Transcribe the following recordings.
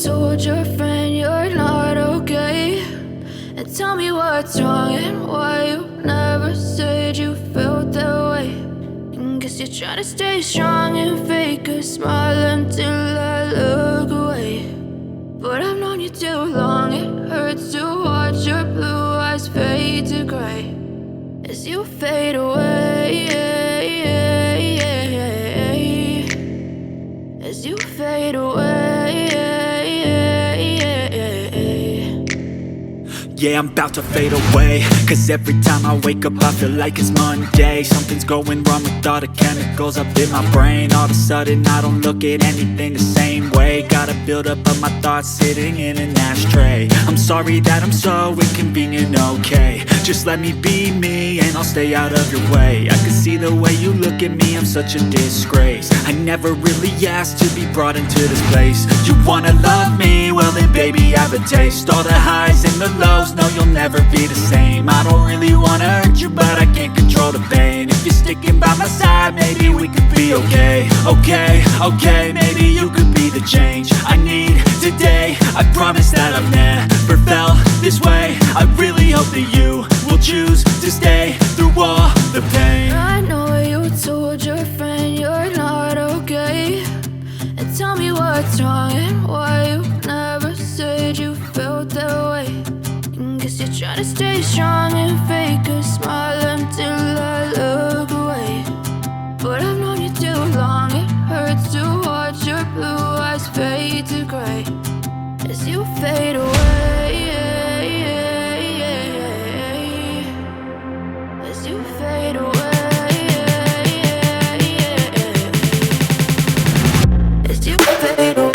told your friend you're not okay, and tell me what's wrong and why you never said you felt that way. And guess you're trying to stay strong and fake a smile until I look away. But I've known you too long, it hurts to watch your blue eyes fade to gray as you fade away, as you fade away. Yeah, I'm about to fade away, cause every time I wake up I feel like it's Monday. Something's going wrong with all the chemicals up in my brain. All of a sudden I don't look at anything the same way. Gotta build up of my thoughts sitting in an ashtray. I'm sorry that I'm so inconvenient, okay. Just let me be me and I'll stay out of your way. I can see the way you look at me, I'm such a disgrace. I never really asked to be brought into this place. You wanna love me? Well then baby I have a taste. All the highs and the lows, no you'll never be the same. I don't really wanna hurt you but I can't control the pain. If you're sticking by my side maybe we could be okay. Okay, maybe you could be the change I need today. I promise that I've never felt this way. I really hope that you will choose to stay through all the pain. I know you told your friend you're not okay, and tell me what's wrong and why you never said you felt that way. And guess you're trying to stay strong and fake a smile until I look away. But I've known you too long, it hurts to watch your blue eyes fade to gray as you fade away, as you fade away, as you fade away.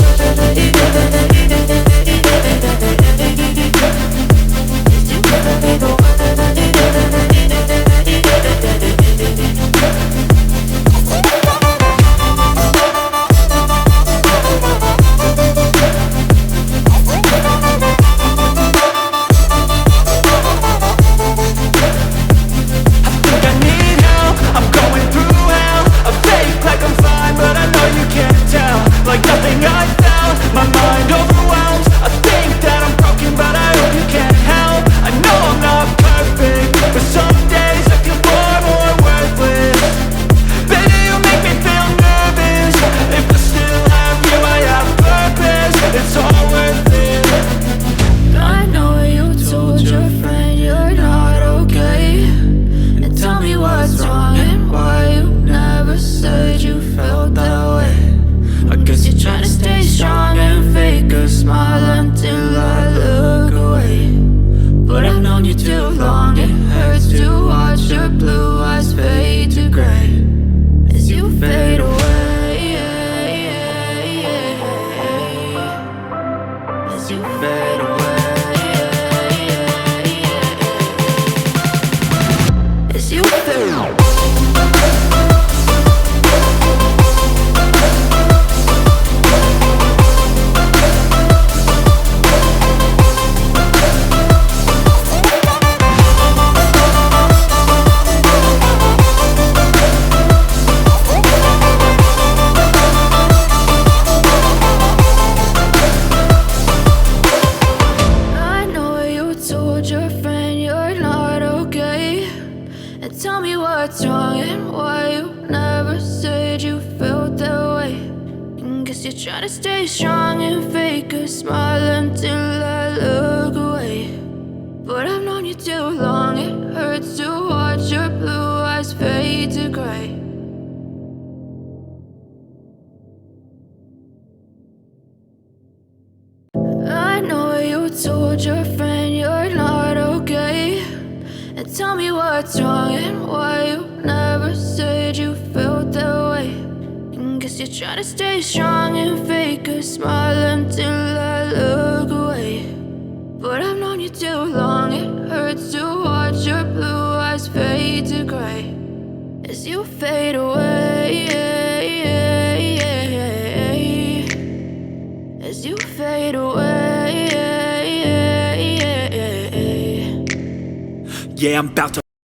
Try to stay strong and fake a smile until I look away. But I've known you too long, it hurts to watch your blue eyes fade to gray. I know you told your friend you're not okay, and tell me what's wrong and why you never said you felt that way. Guess you're trying to stay strong and fake a smile until I look away. But I've known you too long, it hurts to watch your blue eyes fade to gray as you fade away, as you fade away. Yeah, I'm about to